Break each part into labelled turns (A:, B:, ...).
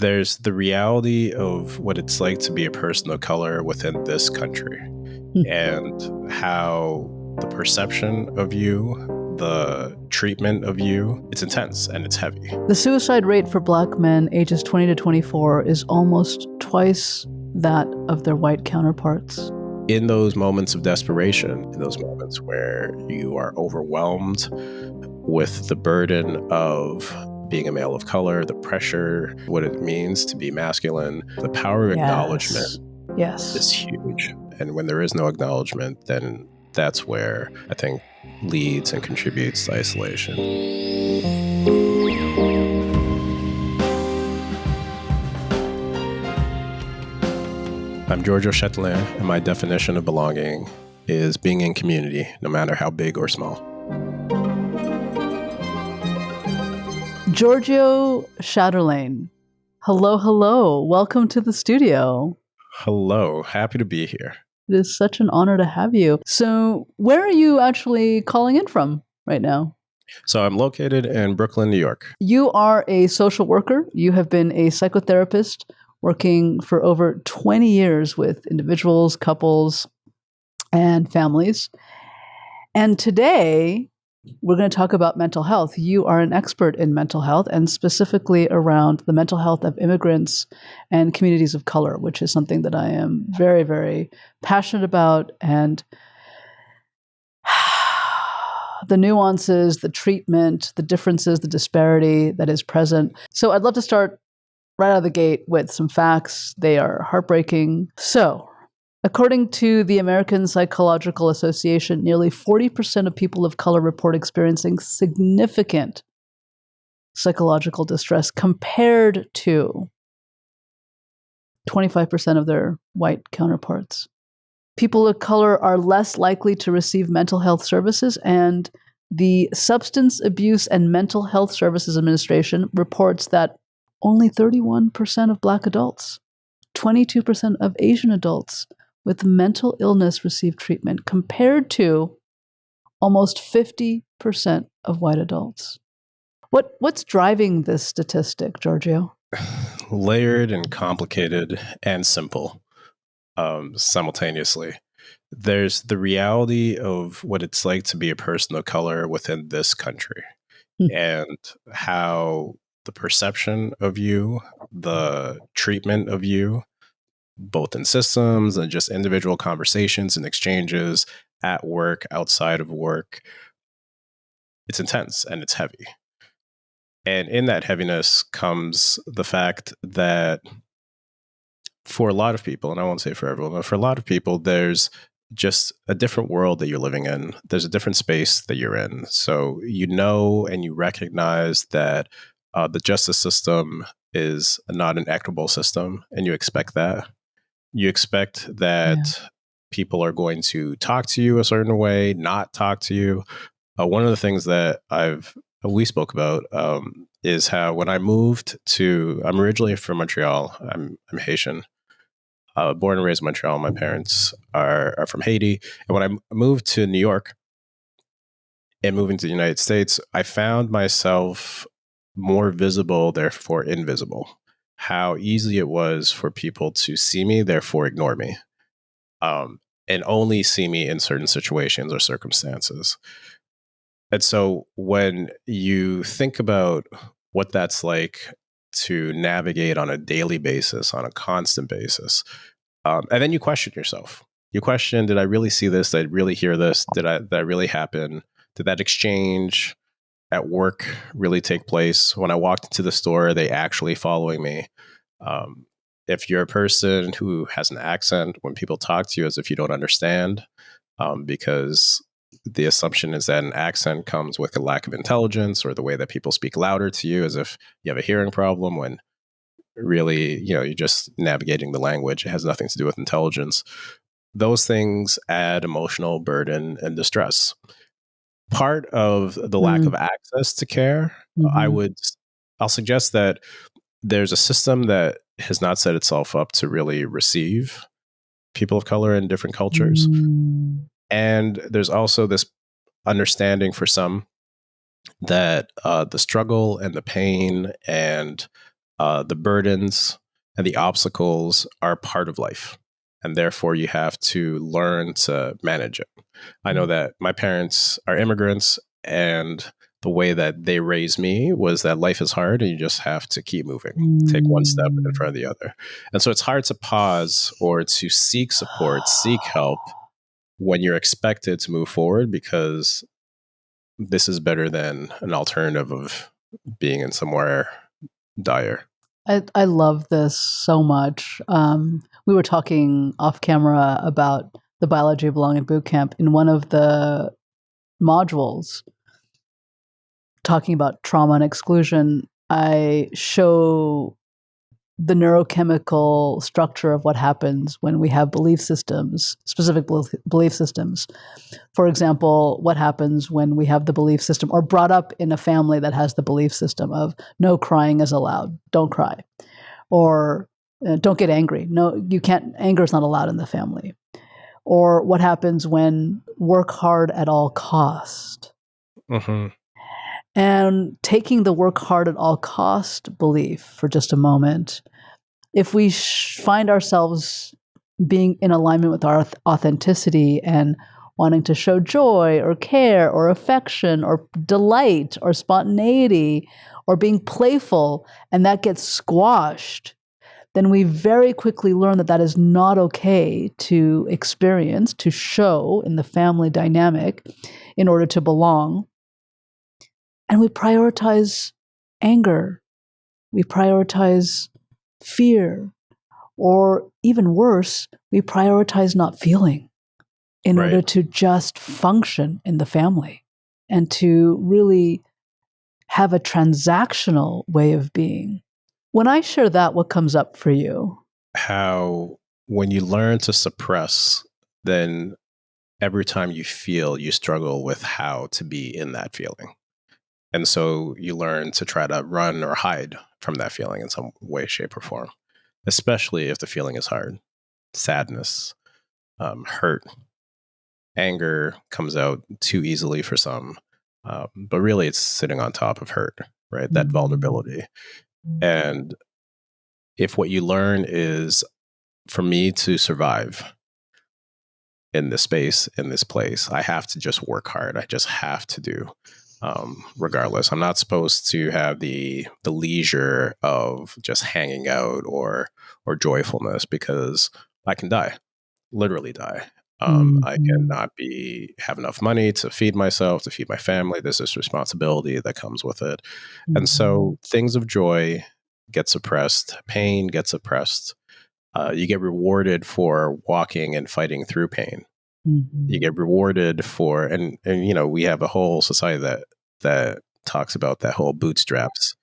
A: There's the reality of what it's like to be a person of color within this country and how the perception of you, the treatment of you, it's intense and it's heavy.
B: The suicide rate for Black men ages 20 to 24 is almost twice that of their white counterparts.
A: In those moments of desperation, in those moments where you are overwhelmed with the burden of being a male of color, the pressure, what it means to be masculine, the power of acknowledgement is huge. And when there is no acknowledgement, then that's where I think leads and contributes to isolation. I'm Giorgio Chatelain, and my definition of belonging is being in community, no matter how big or small.
B: Giorgio Chatelain. Hello. Welcome to the studio.
A: Hello. Happy to be here.
B: It is such an honor to have you. So where are you actually calling in from right now?
A: So I'm located in Brooklyn, New York.
B: You are a social worker. You have been a psychotherapist working for over 20 years with individuals, couples, and families. And today, we're going to talk about mental health. You are an expert in mental health and specifically around the mental health of immigrants and communities of color, which is something that I am very, very passionate about. And the nuances, the treatment, the differences, the disparity that is present. So I'd love to start right out of the gate with some facts. They are heartbreaking. So, according to the American Psychological Association, nearly 40% of people of color report experiencing significant psychological distress compared to 25% of their white counterparts. People of color are less likely to receive mental health services, and the Substance Abuse and Mental Health Services Administration reports that only 31% of Black adults, 22% of Asian adults with mental illness receive treatment, compared to almost 50% of white adults. What's driving this statistic, Giorgio?
A: Layered and complicated and simple simultaneously. There's the reality of what it's like to be a person of color within this country and how the perception of you, the treatment of you, both in systems and just individual conversations and exchanges at work, outside of work, it's intense and it's heavy. And in that heaviness comes the fact that for a lot of people, and I won't say for everyone, but for a lot of people, there's just a different world that you're living in. There's a different space that you're in. So you know and you recognize that the justice system is not an equitable system, and you expect that. You expect that people are going to talk to you a certain way, not talk to you. One of the things that we spoke about is how when I moved I'm originally from Montreal. I'm Haitian. Born and raised in Montreal. My parents are from Haiti. And when I moved to New York and moving to the United States, I found myself more visible, therefore invisible. How easy it was for people to see me, therefore ignore me, and only see me in certain situations or circumstances. And so when you think about what that's like to navigate on a daily basis, on a constant basis, and then you question yourself. You question, did I really see this? Did I really hear this? Did that really happen? Did that exchange at work really take place? When I walked into the store, are they actually following me? If you're a person who has an accent, when people talk to you as if you don't understand, because the assumption is that an accent comes with a lack of intelligence, or the way that people speak louder to you as if you have a hearing problem, when really, you're just navigating the language. It has nothing to do with intelligence. Those things add emotional burden and distress. Part of the lack of access to care, I'll suggest that there's a system that has not set itself up to really receive people of color in different cultures. And there's also this understanding for some that the struggle and the pain and The burdens and the obstacles are part of life, and therefore you have to learn to manage it. I know that my parents are immigrants, and the way that they raised me was that life is hard and you just have to keep moving, take one step in front of the other. And so it's hard to pause or to seek support, seek help when you're expected to move forward, because this is better than an alternative of being in somewhere dire.
B: I love this so much. We were talking off camera about the biology of belonging boot camp in one of the modules, talking about trauma and exclusion. I show the neurochemical structure of what happens when we have belief systems, specific belief systems. For example, what happens when we have the belief system or brought up in a family that has the belief system of no crying is allowed, don't cry, or don't get angry. No, you can't, anger is not allowed in the family. Or what happens when work hard at all cost.
A: Mm-hmm.
B: And taking the work hard at all cost belief for just a moment, if we find ourselves being in alignment with our authenticity and wanting to show joy or care or affection or delight or spontaneity or being playful, and that gets squashed, then we very quickly learn that that is not okay to experience, to show in the family dynamic in order to belong. And we prioritize anger. We prioritize fear. Or even worse, we prioritize not feeling in order to just function in the family and to really have a transactional way of being. When I share that, what comes up for you?
A: How when you learn to suppress, then every time you feel, you struggle with how to be in that feeling. And so you learn to try to run or hide from that feeling in some way, shape, or form, especially if the feeling is hard. Sadness, hurt, anger comes out too easily for some. But really, it's sitting on top of hurt, right? That vulnerability. And if what you learn is, for me to survive in this space, in this place, I have to just work hard. I just have to do, regardless. I'm not supposed to have the leisure of just hanging out or joyfulness, because I can die, literally die. I cannot have enough money to feed myself, to feed my family. There's this responsibility that comes with it. And so things of joy get suppressed, pain gets suppressed. You get rewarded for walking and fighting through pain. You get rewarded for, and we have a whole society that talks about that whole bootstraps.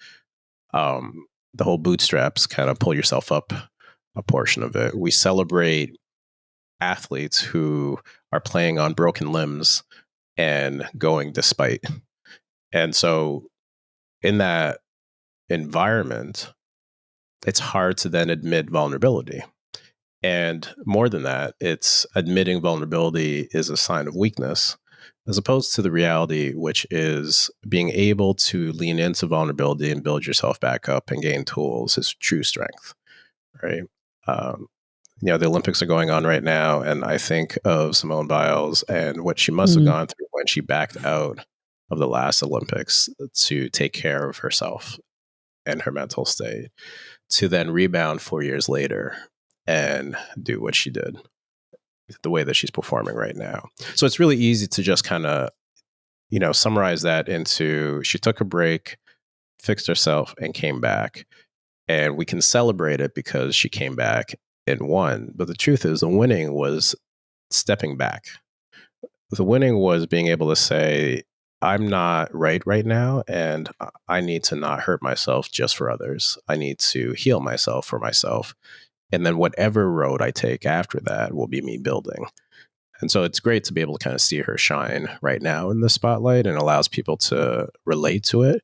A: The whole bootstraps kind of pull yourself up a portion of it. We celebrate athletes who are playing on broken limbs and going despite. And so in that environment, it's hard to then admit vulnerability. And more than that, it's admitting vulnerability is a sign of weakness, as opposed to the reality, which is being able to lean into vulnerability and build yourself back up and gain tools is true strength, right? The Olympics are going on right now, and I think of Simone Biles and what she must have gone through when she backed out of the last Olympics to take care of herself and her mental state, to then rebound 4 years later and do what she did, the way that she's performing right now. So it's really easy to just kind of, summarize that into, she took a break, fixed herself, and came back. And we can celebrate it because she came back and won. But the truth is, the winning was stepping back. The winning was being able to say, I'm not right now, and I need to not hurt myself just for others. I need to heal myself for myself. And then whatever road I take after that will be me building. And so it's great to be able to kind of see her shine right now in the spotlight, and allows people to relate to it.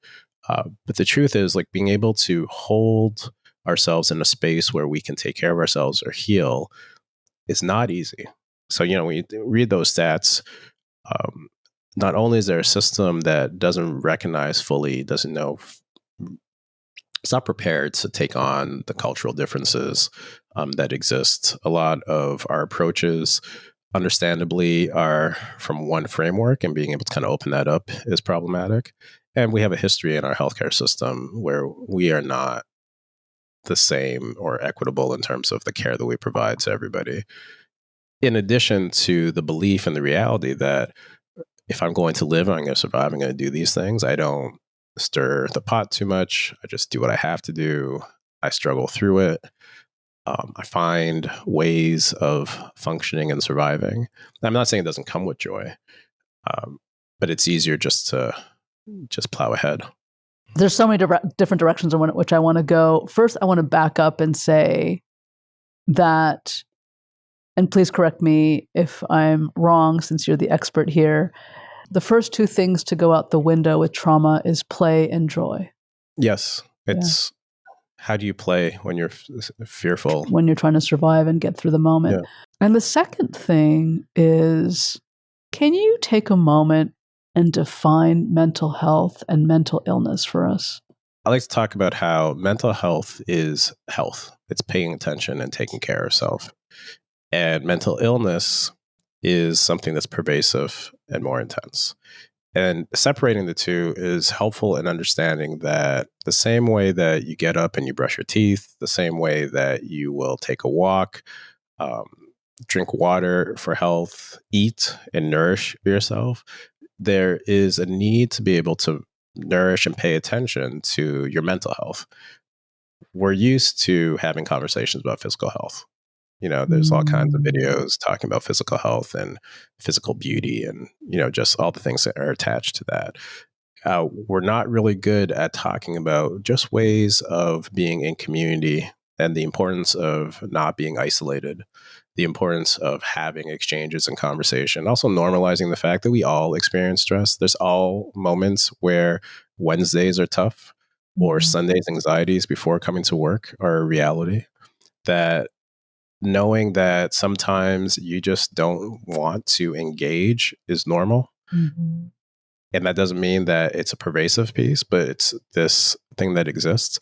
A: But the truth is, like, being able to hold ourselves in a space where we can take care of ourselves or heal is not easy. So, when you read those stats, not only is there a system that doesn't recognize fully, doesn't know it's not prepared to take on the cultural differences that exist. A lot of our approaches, understandably, are from one framework, and being able to kind of open that up is problematic. And we have a history in our healthcare system where we are not the same or equitable in terms of the care that we provide to everybody. In addition to the belief and the reality that if I'm going to live, I'm going to survive, I'm going to do these things, I don't stir the pot too much. I just do what I have to do. I struggle through it. I find ways of functioning and surviving. I'm not saying it doesn't come with joy, but it's easier just to just plow ahead.
B: There's so many different directions in which I want to go. First, I want to back up and say that, and please correct me if I'm wrong since you're the expert here, the first two things to go out the window with trauma is play and joy.
A: Yes. It's how do you play when you're fearful?
B: When you're trying to survive and get through the moment. Yeah. And the second thing is, can you take a moment and define mental health and mental illness for us?
A: I like to talk about how mental health is health. It's paying attention and taking care of self. And mental illness is something that's pervasive and more intense. And separating the two is helpful in understanding that the same way that you get up and you brush your teeth, the same way that you will take a walk, drink water for health, eat and nourish yourself, there is a need to be able to nourish and pay attention to your mental health. We're used to having conversations about physical health. You know, there's all kinds of videos talking about physical health and physical beauty and, you know, just all the things that are attached to that. We're not really good at talking about just ways of being in community and the importance of not being isolated, the importance of having exchanges and conversation, also normalizing the fact that we all experience stress. There's all moments where Wednesdays are tough or Sundays anxieties before coming to work are a reality. That knowing that sometimes you just don't want to engage is normal. Mm-hmm. And that doesn't mean that it's a pervasive piece, but it's this thing that exists.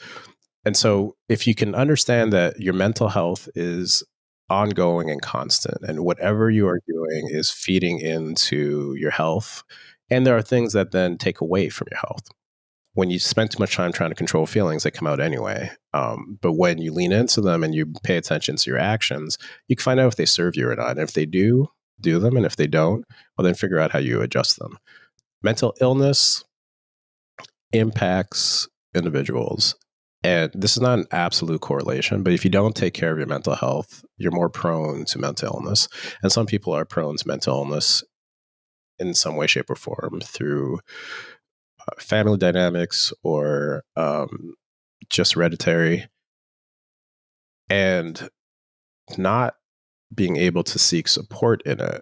A: And so if you can understand that your mental health is ongoing and constant, and whatever you are doing is feeding into your health, and there are things that then take away from your health. When you spend too much time trying to control feelings, they come out anyway. But when you lean into them and you pay attention to your actions, you can find out if they serve you or not. And if they do, do them. And if they don't, well, then figure out how you adjust them. Mental illness impacts individuals. And this is not an absolute correlation, but if you don't take care of your mental health, you're more prone to mental illness. And some people are prone to mental illness in some way, shape, or form through family dynamics or just hereditary, and not being able to seek support in it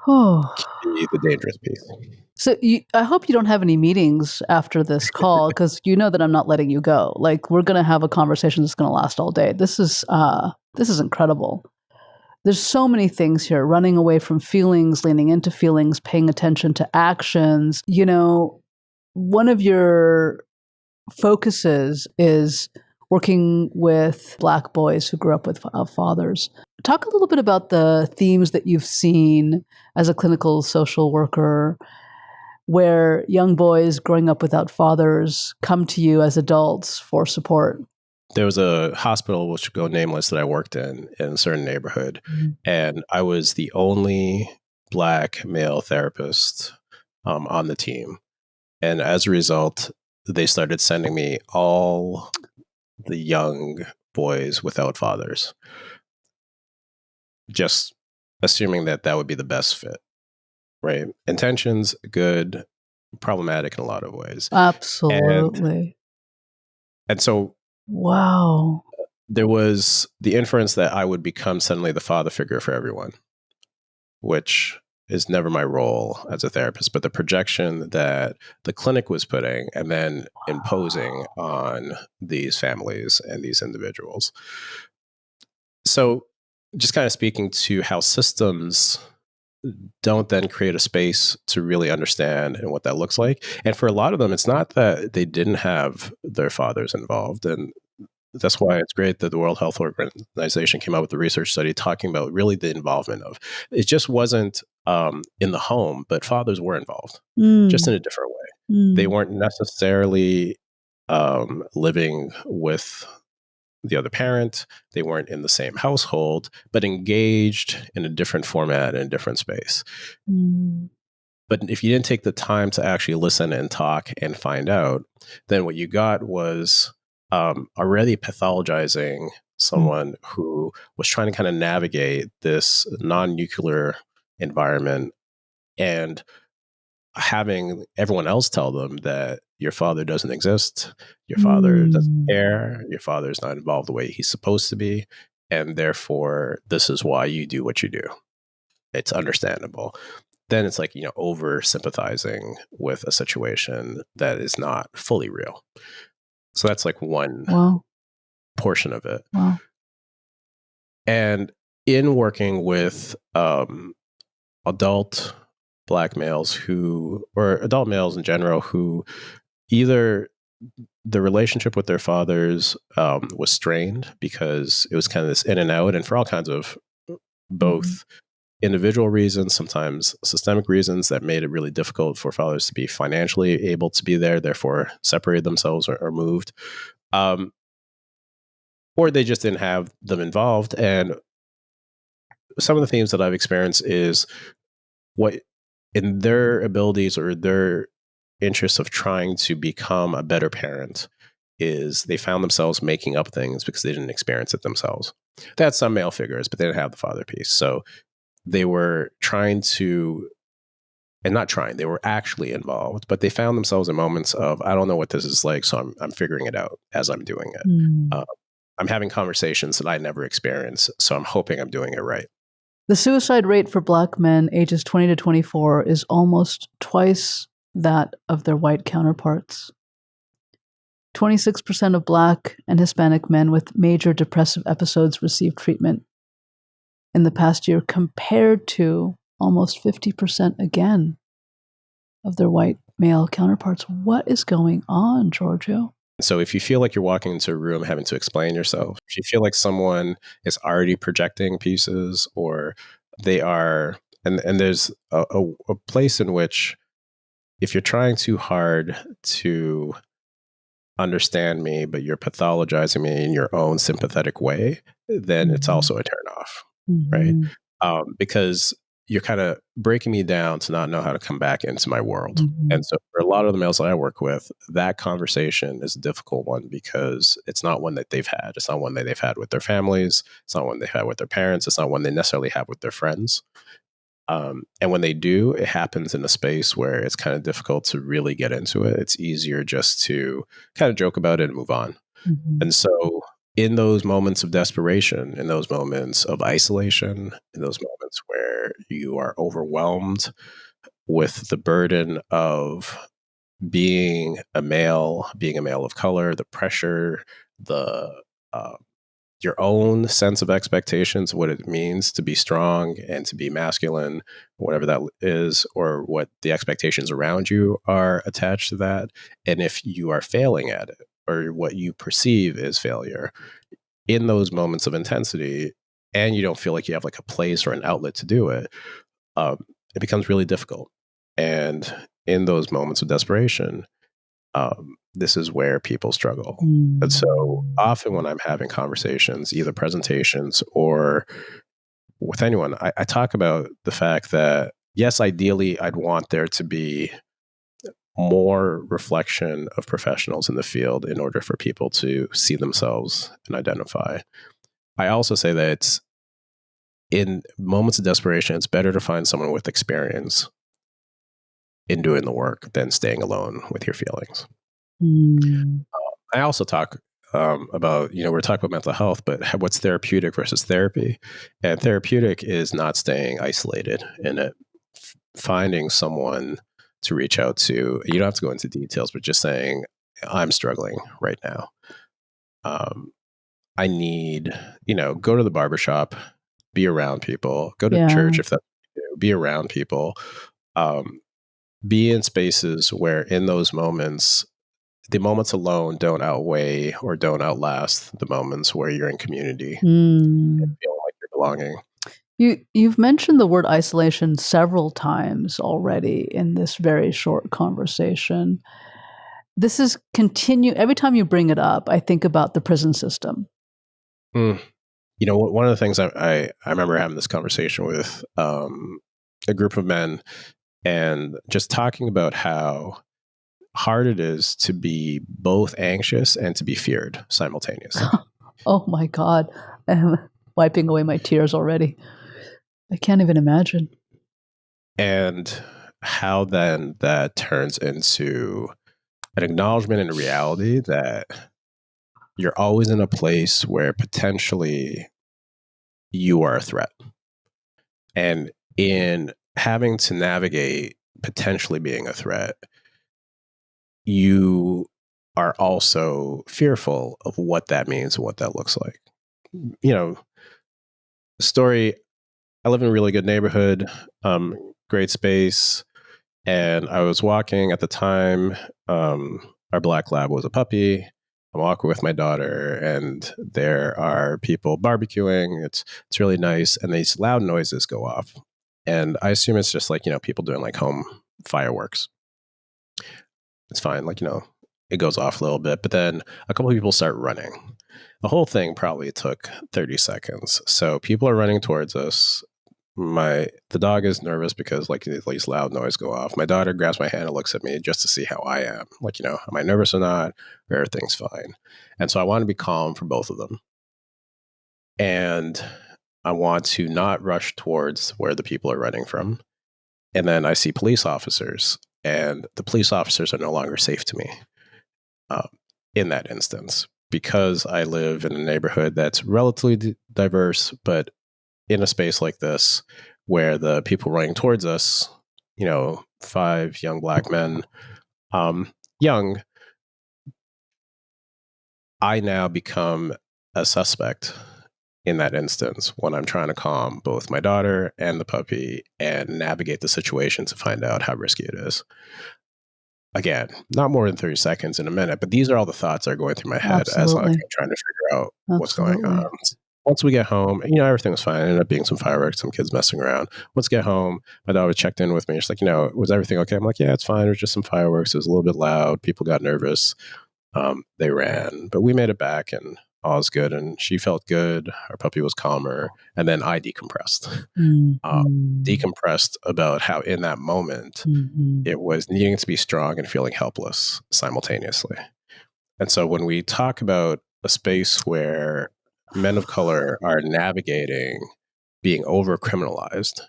A: can be the dangerous piece.
B: So I hope you don't have any meetings after this call, because you know that I'm not letting you go. Like, we're going to have a conversation that's going to last all day. This is incredible. There's so many things here: running away from feelings, leaning into feelings, paying attention to actions. You know, one of your focuses is working with Black boys who grew up with fathers. Talk a little bit about the themes that you've seen as a clinical social worker, where young boys growing up without fathers come to you as adults for support.
A: There was a hospital, which will go nameless, that I worked in a certain neighborhood. Mm-hmm. And I was the only Black male therapist on the team. And as a result, they started sending me all the young boys without fathers, just assuming that that would be the best fit, right? Intentions, good, problematic in a lot of ways.
B: Absolutely.
A: And so,
B: wow.
A: There was the inference that I would become suddenly the father figure for everyone, which is never my role as a therapist, but the projection that the clinic was putting and then imposing on these families and these individuals. So just kind of speaking to how systems don't then create a space to really understand and what that looks like. And for a lot of them, it's not that they didn't have their fathers involved. And that's why it's great that the World Health Organization came out with a research study talking about really the involvement of it. Just wasn't in the home, but fathers were involved, just in a different way. They weren't necessarily living with the other parent. They weren't in the same household, but engaged in a different format in a different space. But if you didn't take the time to actually listen and talk and find out, then what you got was already pathologizing someone who was trying to kind of navigate this non-nuclear environment and having everyone else tell them that your father doesn't exist, your father doesn't care, your father's not involved the way he's supposed to be, and therefore this is why you do what you do. It's understandable. Then it's like, over sympathizing with a situation that is not fully real. So that's like one portion of it.
B: Wow.
A: And in working with adult Black males or adult males in general, who either the relationship with their fathers was strained because it was kind of this in and out, and for all kinds of both individual reasons, sometimes systemic reasons that made it really difficult for fathers to be financially able to be there, therefore separated themselves or moved. Or they just didn't have them involved. And some of the themes that I've experienced is what in their abilities or their interests of trying to become a better parent is they found themselves making up things because they didn't experience it themselves. They had some male figures, but they didn't have the father piece. So they were they were actually involved, but they found themselves in moments of, I don't know what this is like, so I'm figuring it out as I'm doing it. I'm having conversations that I never experienced, so I'm hoping I'm doing it right.
B: The suicide rate for Black men ages 20 to 24 is almost twice that of their white counterparts. 26% of Black and Hispanic men with major depressive episodes received treatment in the past year, compared to almost 50% again of their white male counterparts. What is going on, Giorgio?
A: So if you feel like you're walking into a room having to explain yourself, if you feel like someone is already projecting pieces, or they are, and there's a place in which if you're trying too hard to understand me, but you're pathologizing me in your own sympathetic way, then it's also a turnoff, right? Because you're kind of breaking me down to not know how to come back into my world. And so for a lot of the males that I work with, that conversation is a difficult one because it's not one that they've had. It's not one that they've had with their families. It's not one they've had with their parents. It's not one they necessarily have with their friends. And when they do, it happens in a space where it's kind of difficult to really get into it. It's easier just to kind of joke about it and move on. And so in those moments of desperation, in those moments of isolation, in those moments where you are overwhelmed with the burden of being a male of color, the pressure, the your own sense of expectations, what it means to be strong and to be masculine, whatever that is, or what the expectations around you are attached to that. And if you are failing at it, or what you perceive as failure in those moments of intensity, and you don't feel like you have like a place or an outlet to do it, it becomes really difficult. And in those moments of desperation, this is where people struggle. And so often when I'm having conversations, either presentations or with anyone, I talk about the fact that, yes, ideally, I'd want there to be more reflection of professionals in the field in order for people to see themselves and identify. I also say that it's in moments of desperation, it's better to find someone with experience in doing the work than staying alone with your feelings. I also talk about, we're talking about mental health, but what's therapeutic versus therapy? And therapeutic is not staying isolated in it, finding someone to reach out to. You don't have to go into details, but just saying, I'm struggling right now. I need, go to the barbershop, be around people, go to church if that's to be around people, be in spaces where in those moments, the moments alone don't outweigh or don't outlast the moments where you're in community and
B: Mm.
A: feeling like you're belonging.
B: You've mentioned the word isolation several times already in this very short conversation. This is every time you bring it up, I think about the prison system.
A: Mm. You know, one of the things I remember having this conversation with a group of men and just talking about how hard it is to be both anxious and to be feared simultaneously.
B: Oh my God. I'm wiping away my tears already. I can't even imagine.
A: And how then that turns into an acknowledgement and a reality that you're always in a place where potentially you are a threat. And in having to navigate potentially being a threat, you are also fearful of what that means and what that looks like. You know, story, I live in a really good neighborhood, great space. And I was walking at the time, our black lab was a puppy. I'm walking with my daughter, and there are people barbecuing. It's really nice, and these loud noises go off. And I assume it's just like, people doing like home fireworks. It's fine, like, it goes off a little bit, but then a couple of people start running. The whole thing probably took 30 seconds. So people are running towards us. The dog is nervous because like these loud noise go off. My daughter grabs my hand and looks at me just to see how I am. Like, am I nervous or not? Or are things fine? And so I want to be calm for both of them. And I want to not rush towards where the people are running from. And then I see police officers, and the police officers are no longer safe to me in that instance, because I live in a neighborhood that's relatively diverse, but in a space like this where the people running towards us, 5 young black men, young, I now become a suspect in that instance when I'm trying to calm both my daughter and the puppy and navigate the situation to find out how risky it is. Again, not more than 30 seconds in a minute, but these are all the thoughts that are going through my head as I'm
B: Absolutely.
A: trying to figure out what's going
B: Absolutely.
A: on. Once we get home, everything was fine. It ended up being some fireworks, some kids messing around. Once we get home, my daughter checked in with me. She's like, was everything okay? I'm like, yeah, it's fine. It was just some fireworks. It was a little bit loud. People got nervous. They ran, but we made it back and all was good. And she felt good. Our puppy was calmer. And then I decompressed.
B: Mm-hmm.
A: Decompressed about how in that moment,
B: Mm-hmm.
A: it was needing to be strong and feeling helpless simultaneously. And so when we talk about a space where men of color are navigating being over criminalized,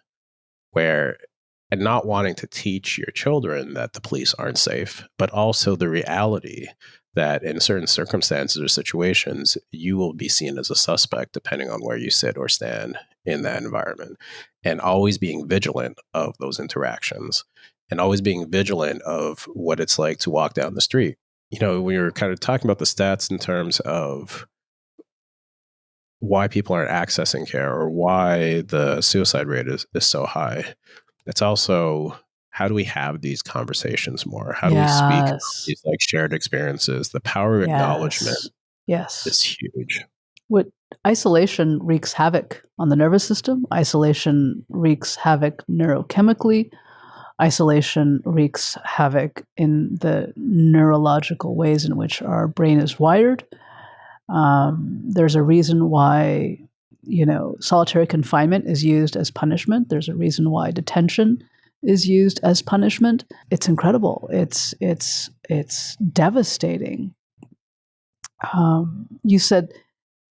A: and not wanting to teach your children that the police aren't safe, but also the reality that in certain circumstances or situations, you will be seen as a suspect depending on where you sit or stand in that environment, and always being vigilant of those interactions and always being vigilant of what it's like to walk down the street. We were kind of talking about the stats in terms of why people aren't accessing care or why the suicide rate is so high. It's also, how do we have these conversations more? How do we speak about
B: Yes.
A: these like shared experiences? The power of acknowledgement
B: Yes. Yes.
A: is huge.
B: What isolation wreaks havoc on the nervous system. Isolation wreaks havoc neurochemically. Isolation wreaks havoc in the neurological ways in which our brain is wired. There's a reason why, solitary confinement is used as punishment. There's a reason why detention is used as punishment. It's incredible. It's devastating. You said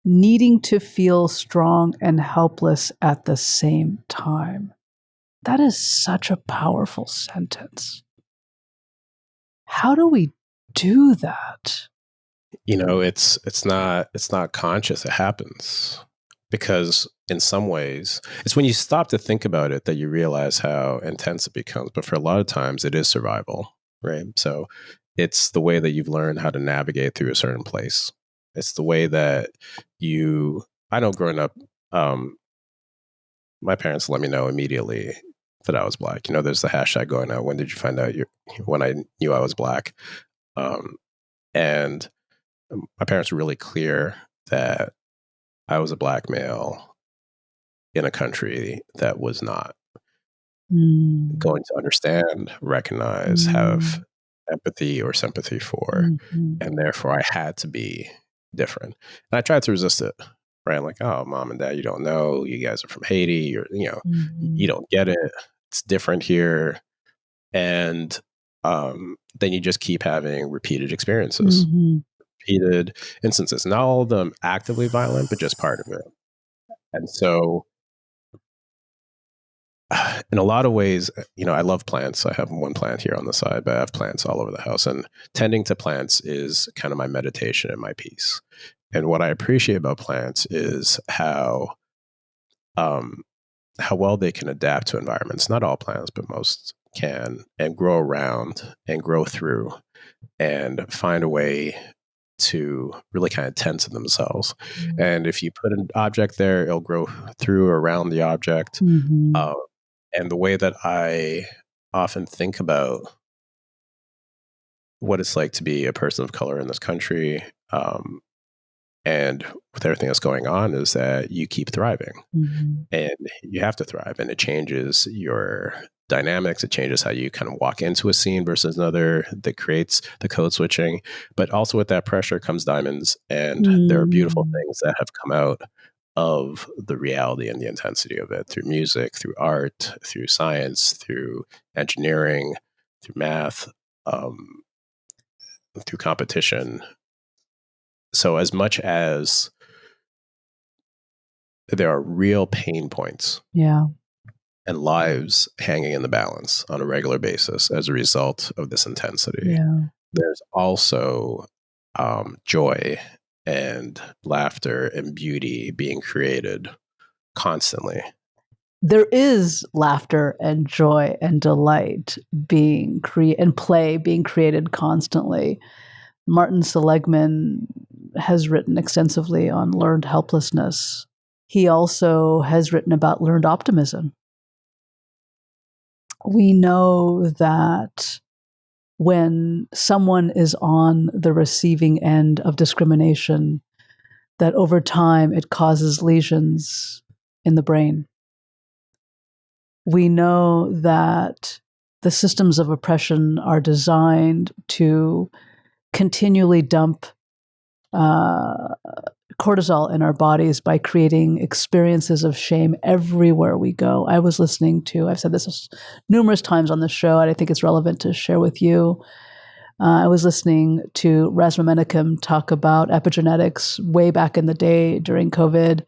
B: needing to feel strong and helpless at the same time. That is such a powerful sentence. How do we do that?
A: It's not conscious. It happens because in some ways, it's when you stop to think about it that you realize how intense it becomes. But for a lot of times, it is survival, right? So it's the way that you've learned how to navigate through a certain place. It's the way that I know growing up, my parents let me know immediately that I was Black. There's the hashtag going out. When did you find out when I knew I was Black? And my parents were really clear that I was a Black male in a country that was not going to understand, recognize, have empathy or sympathy for, and therefore I had to be different. And I tried to resist it, right? I'm like, oh, mom and dad, you don't know, you guys are from Haiti, or you don't get it. It's different here. And then you just keep having repeated experiences, repeated instances, not all of them actively violent, but just part of it. And so in a lot of ways, I love plants. I have one plant here on the side, but I have plants all over the house. And tending to plants is kind of my meditation and my peace. And what I appreciate about plants is how well they can adapt to environments. Not all plants, but most can, and grow around and grow through and find a way to really kind of tend to themselves. And if you put an object there, it'll grow through or around the object. And the way that I often think about what it's like to be a person of color in this country, and with everything that's going on, is that you keep thriving. And you have to thrive. And it changes your dynamics. It changes how you kind of walk into a scene versus another. That creates the code switching. But also with that pressure comes diamonds. And there are beautiful things that have come out of the reality and the intensity of it, through music, through art, through science, through engineering, through math, through competition. So as much as there are real pain points and lives hanging in the balance on a regular basis as a result of this intensity, there's also joy and laughter and beauty being created constantly.
B: There is laughter and joy and delight being and play being created constantly. Martin Seligman has written extensively on learned helplessness. He also has written about learned optimism. We know that when someone is on the receiving end of discrimination, that over time it causes lesions in the brain. We know that the systems of oppression are designed to continually dump cortisol in our bodies by creating experiences of shame everywhere we go. I was listening to, I've said this numerous times on the show, and I think it's relevant to share with you. I was listening to Rasma Menakem talk about epigenetics way back in the day during COVID.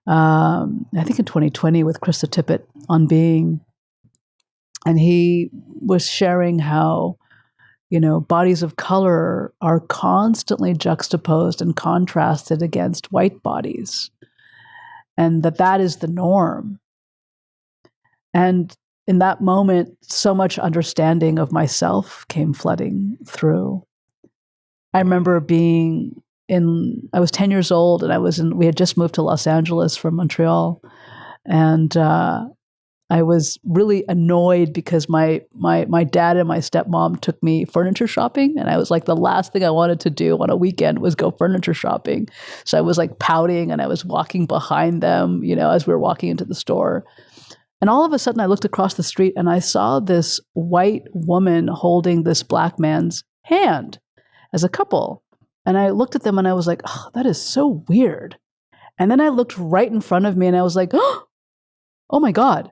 B: I think in 2020 with Krista Tippett on Being. And he was sharing how, bodies of color are constantly juxtaposed and contrasted against white bodies, and that is the norm. And in that moment, so much understanding of myself came flooding through. I remember I was 10 years old, and we had just moved to Los Angeles from Montreal. And I was really annoyed because my dad and my stepmom took me furniture shopping. And I was like, the last thing I wanted to do on a weekend was go furniture shopping. So I was like pouting, and I was walking behind them, as we were walking into the store. And all of a sudden I looked across the street and I saw this white woman holding this black man's hand as a couple. And I looked at them and I was like, oh, that is so weird. And then I looked right in front of me and I was like, oh my God,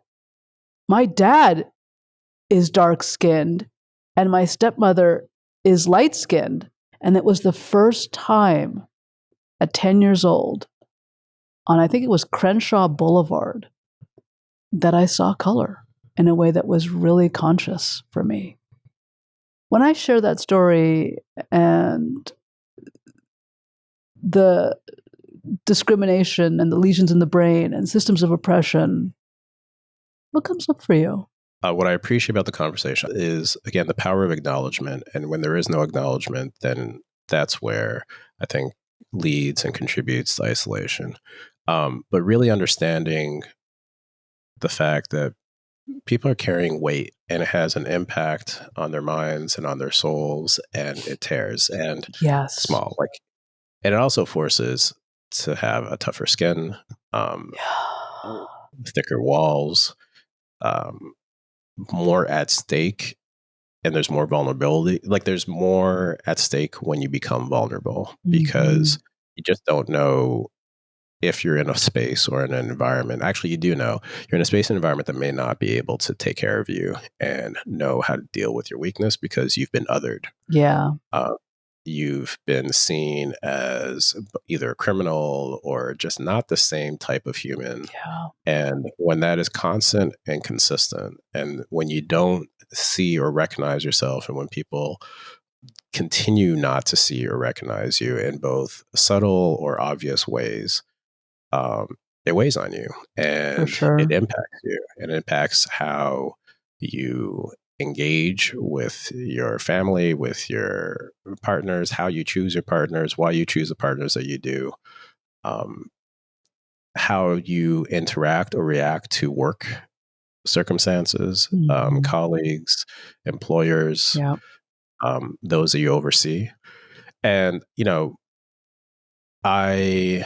B: my dad is dark-skinned and my stepmother is light-skinned. And it was the first time at 10 years old on, I think it was Crenshaw Boulevard, that I saw color in a way that was really conscious for me. When I share that story and the discrimination and the lesions in the brain and systems of oppression, what comes up for you?
A: What I appreciate about the conversation is, again, the power of acknowledgement. And when there is no acknowledgement, then that's where I think leads and contributes to isolation. But really understanding the fact that people are carrying weight and it has an impact on their minds and on their souls, and it tears and
B: Yes.
A: small. Like, and it also forces to have a tougher skin, thicker walls, more at stake, and there's more vulnerability. Like, there's more at stake when you become vulnerable because you just don't know if you're in a space or in an environment. Actually, you do know you're in a space and environment that may not be able to take care of you and know how to deal with your weakness because you've been othered.
B: Yeah.
A: You've been seen as either a criminal or just not the same type of human.
B: Yeah.
A: And when that is constant and consistent, and when you don't see or recognize yourself, and when people continue not to see or recognize you in both subtle or obvious ways, it weighs on you, and it impacts you, and it impacts how you engage with your family, with your partners, how you choose your partners, why you choose the partners that you do, how you interact or react to work circumstances, colleagues, employers, those that you oversee. And, I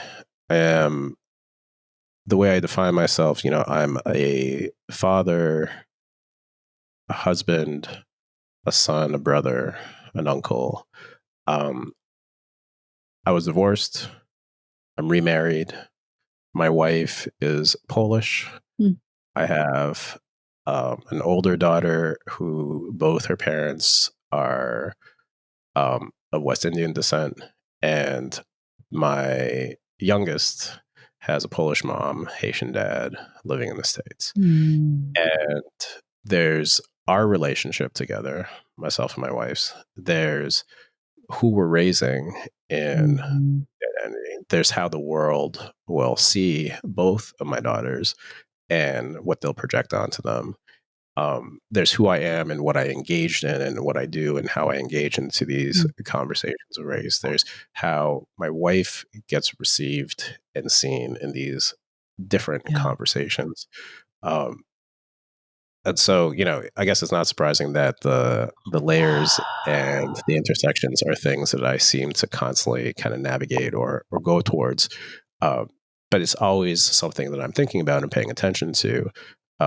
A: am, the way I define myself, I'm a father, a husband, a son, a brother, an uncle. I was divorced. I'm remarried. My wife is Polish. I have an older daughter who both her parents are of West Indian descent, and my youngest has a Polish mom, Haitian dad, living in the States. And there's our relationship together, myself and my wife's. There's who we're raising, and there's how the world will see both of my daughters and what they'll project onto them. There's who I am and what I engaged in and what I do and how I engage into these conversations of race. There's how my wife gets received and seen in these different conversations. And so, I guess it's not surprising that the layers and the intersections are things that I seem to constantly kind of navigate or go towards. But it's always something that I'm thinking about and paying attention to,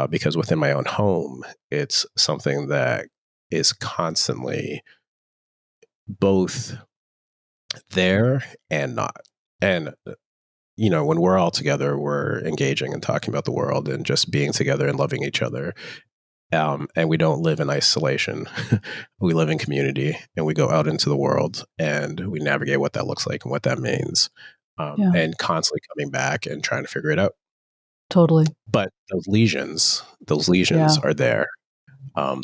A: because within my own home, it's something that is constantly both there and not. And, when we're all together, we're engaging and talking about the world and just being together and loving each other. And we don't live in isolation. We live in community, and we go out into the world and we navigate what that looks like and what that means, and constantly coming back and trying to figure it out.
B: Totally.
A: But those lesions are there.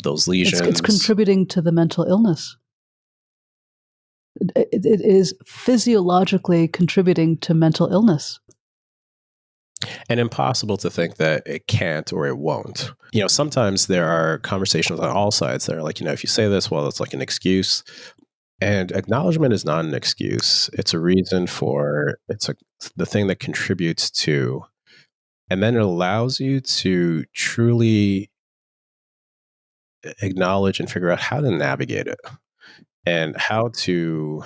A: Those lesions.
B: It's contributing to the mental illness. It is physiologically contributing to mental illness.
A: And impossible to think that it can't or it won't. Sometimes there are conversations on all sides that are like, if you say this, well, it's like an excuse. And acknowledgement is not an excuse. It's a reason for, the thing that contributes to, and then it allows you to truly acknowledge and figure out how to navigate it and how to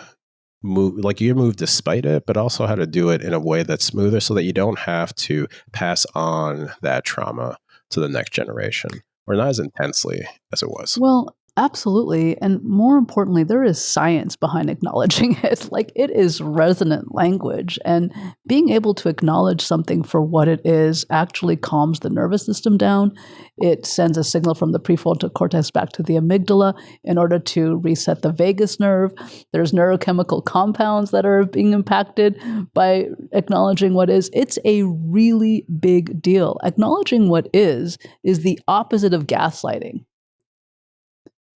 A: move, like you move despite it, but also how to do it in a way that's smoother so that you don't have to pass on that trauma to the next generation, or not as intensely as it was.
B: Well, absolutely. And more importantly, there is science behind acknowledging it. Like, it is resonant language. And being able to acknowledge something for what it is actually calms the nervous system down. It sends a signal from the prefrontal cortex back to the amygdala in order to reset the vagus nerve. There's neurochemical compounds that are being impacted by acknowledging what is. It's a really big deal. Acknowledging what is the opposite of gaslighting.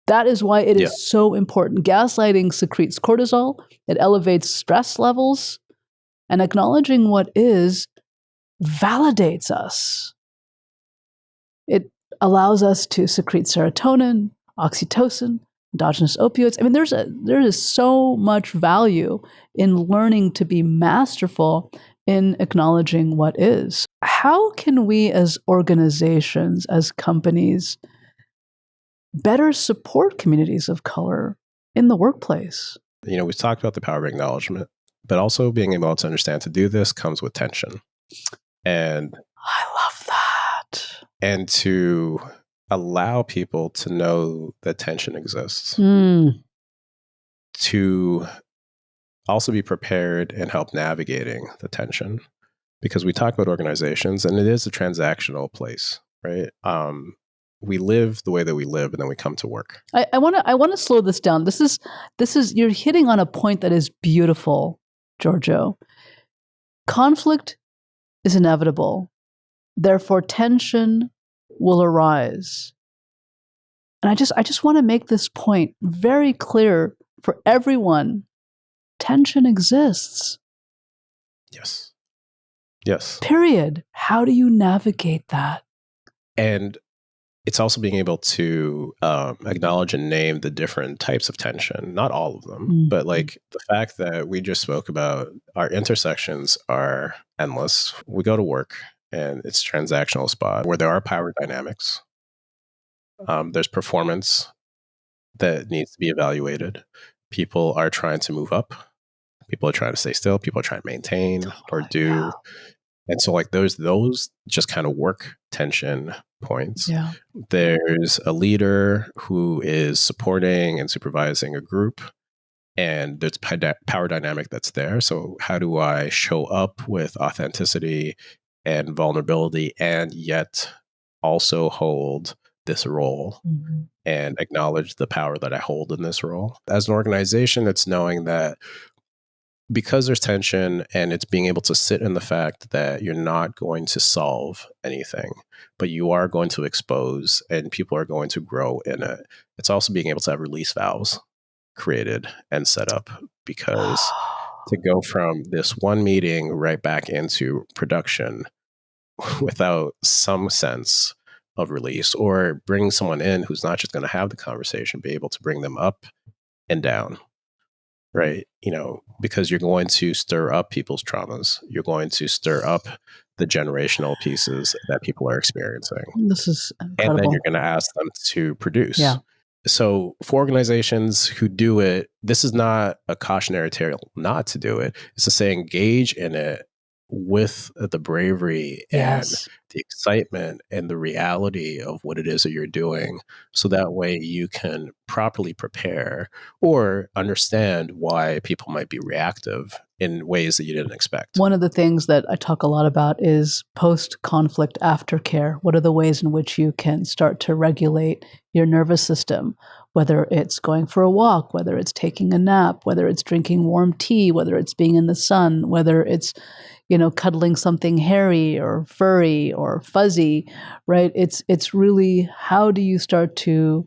B: That is why it is so important. Gaslighting secretes cortisol. It elevates stress levels. And acknowledging what is validates us. It allows us to secrete serotonin, oxytocin, endogenous opioids. I mean, there is so much value in learning to be masterful in acknowledging what is. How can we as organizations, as companies, better support communities of color in the workplace?
A: We've talked about the power of acknowledgement, but also being able to understand to do this comes with tension. And
B: I love that.
A: And to allow people to know that tension exists. To also be prepared and help navigating the tension. Because we talk about organizations, and it is a transactional place, right? We live the way that we live, and then we come to work.
B: I want to slow this down. This is you're hitting on a point that is beautiful, Giorgio. Conflict is inevitable. Therefore, tension will arise. And I just want to make this point very clear for everyone. Tension exists.
A: Yes. Yes.
B: Period. How do you navigate that?
A: And it's also being able to acknowledge and name the different types of tension, not all of them, but like the fact that we just spoke about, our intersections are endless. We go to work and it's a transactional spot where there are power dynamics. There's performance that needs to be evaluated. People are trying to move up. People are trying to stay still. People are trying to maintain or do. Yeah. And so like those just kind of work tension points.
B: Yeah.
A: There's a leader who is supporting and supervising a group, and there's power dynamic that's there. So how do I show up with authenticity and vulnerability and yet also hold this role and acknowledge the power that I hold in this role? As an organization, it's knowing that because there's tension, and it's being able to sit in the fact that you're not going to solve anything, but you are going to expose and people are going to grow in it. It's also being able to have release valves created and set up, because to go from this one meeting right back into production without some sense of release, or bring someone in who's not just going to have the conversation, be able to bring them up and down. Right. Because you're going to stir up people's traumas. You're going to stir up the generational pieces that people are experiencing.
B: This is incredible.
A: And then you're going to ask them to produce.
B: Yeah.
A: So for organizations who do it, this is not a cautionary tale not to do it. It's to say engage in it with the bravery and the excitement and the reality of what it is that you're doing, so that way you can properly prepare or understand why people might be reactive in ways that you didn't expect.
B: One of the things that I talk a lot about is post-conflict aftercare. What are the ways in which you can start to regulate your nervous system, whether it's going for a walk, whether it's taking a nap, whether it's drinking warm tea, whether it's being in the sun, whether it's cuddling something hairy or furry or fuzzy, right? It's really, how do you start to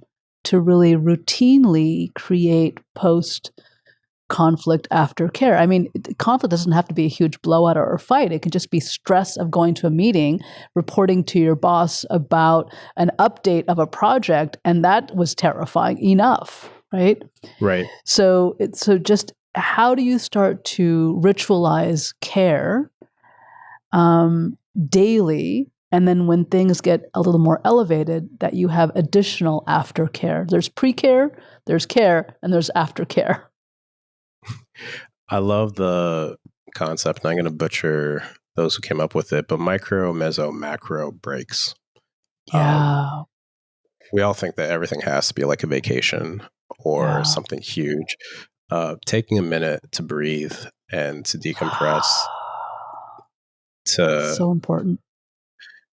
B: really routinely create post-conflict aftercare? I mean, conflict doesn't have to be a huge blowout or a fight. It can just be stress of going to a meeting, reporting to your boss about an update of a project, and that was terrifying enough, right?
A: Right.
B: So just how do you start to ritualize care daily, and then when things get a little more elevated, that you have additional aftercare? There's pre-care, there's care, and there's aftercare.
A: I love the concept, and I'm going to butcher those who came up with it, but micro, meso, macro breaks.
B: Yeah.
A: We all think that everything has to be like a vacation or something huge. Taking a minute to breathe and to decompress, to
B: so important.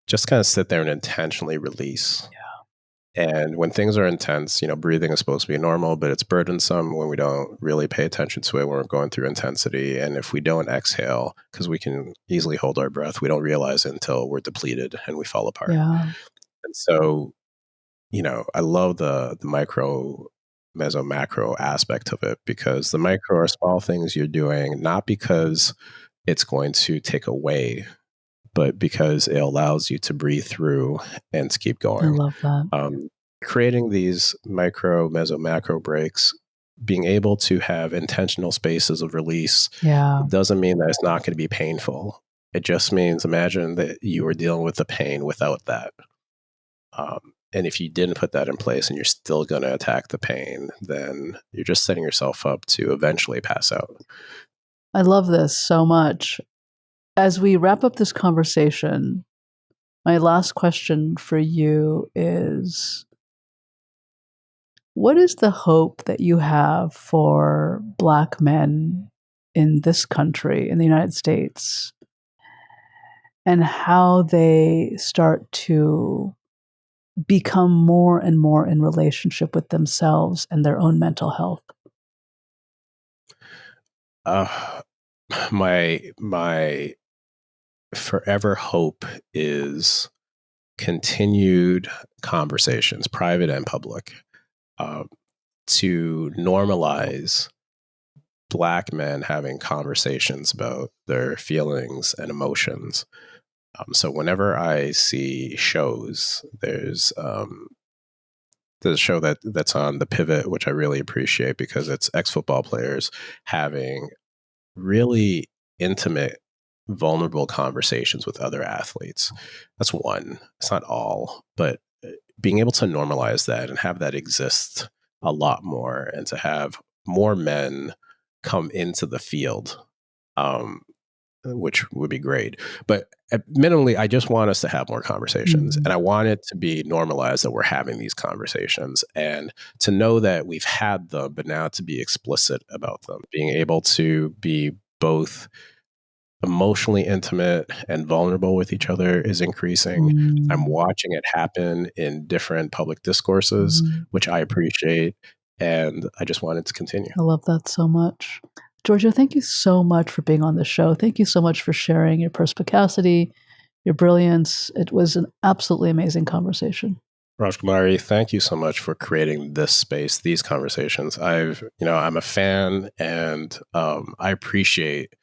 A: Just kind of sit there and intentionally release. Yeah. And when things are intense, breathing is supposed to be normal, but it's burdensome when we don't really pay attention to it, when we're going through intensity. And if we don't exhale, because we can easily hold our breath, we don't realize it until we're depleted and we fall apart.
B: Yeah.
A: And so, I love the micro, meso, macro aspect of it, because the micro are small things you're doing, not because it's going to take away, but because it allows you to breathe through and to keep going.
B: I love that.
A: Creating these micro, meso, macro breaks being able to have intentional spaces of release
B: Yeah.
A: doesn't mean that it's not going to be painful. It just means, imagine that you were dealing with the pain without that. And if you didn't put that in place and you're still going to attack the pain, then you're just setting yourself up to eventually pass out.
B: I love this so much. As we wrap up this conversation, my last question for you is, what is the hope that you have for Black men in this country, in the United States, and how they start to become more and more in relationship with themselves and their own mental health?
A: My forever hope is continued conversations, private and public, to normalize Black men having conversations about their feelings and emotions. So whenever I see shows, there's a show that's on The Pivot, which I really appreciate because it's ex-football players having really intimate, vulnerable conversations with other athletes. That's one. It's not all, but being able to normalize that and have that exist a lot more, and to have more men come into the field, which would be great. But minimally, I just want us to have more conversations. And I want it to be normalized that we're having these conversations, and to know that we've had them, but now to be explicit about them, being able to be both emotionally intimate and vulnerable with each other is increasing. I'm watching it happen in different public discourses, which I appreciate. And I just want it to continue.
B: I love that so much. Giorgio, thank you so much for being on the show. Thank you so much for sharing your perspicacity, your brilliance. It was an absolutely amazing conversation.
A: Rajkumari, thank you so much for creating this space, these conversations. I'm a fan, and I appreciate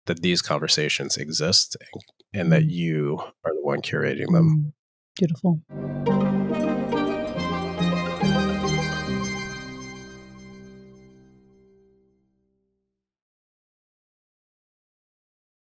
A: that these conversations exist, and that you are the one curating them.
B: Beautiful.